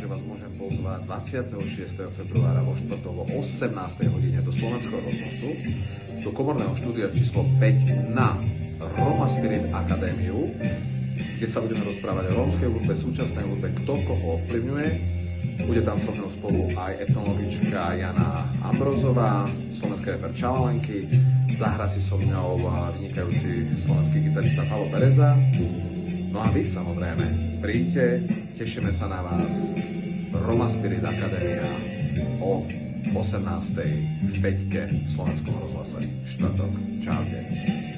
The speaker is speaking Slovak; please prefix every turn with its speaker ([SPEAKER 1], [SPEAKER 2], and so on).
[SPEAKER 1] že vás môžem pozvať 26. februára vo štvrtok o 18. hodine do Slovenského rozhlasu, do komorného štúdia číslo 5 na Roma Spirit Akadémiu, kde sa budeme rozprávať o rómskej hudbe, súčasnej hudbe, kto koho ovplyvňuje. Bude tam so mnou spolu aj etnologička Jana Ambrozová, slovenský reper Čavalenky, zahra si so mnou vynikajúci slovenský gitarista Palo Bereza. No a vy samozrejme, príďte, tešíme sa na vás. Roma Spirit Akadémia o 18. v 5. v Slovenskom rozhlase. Štvrtok. Čaute.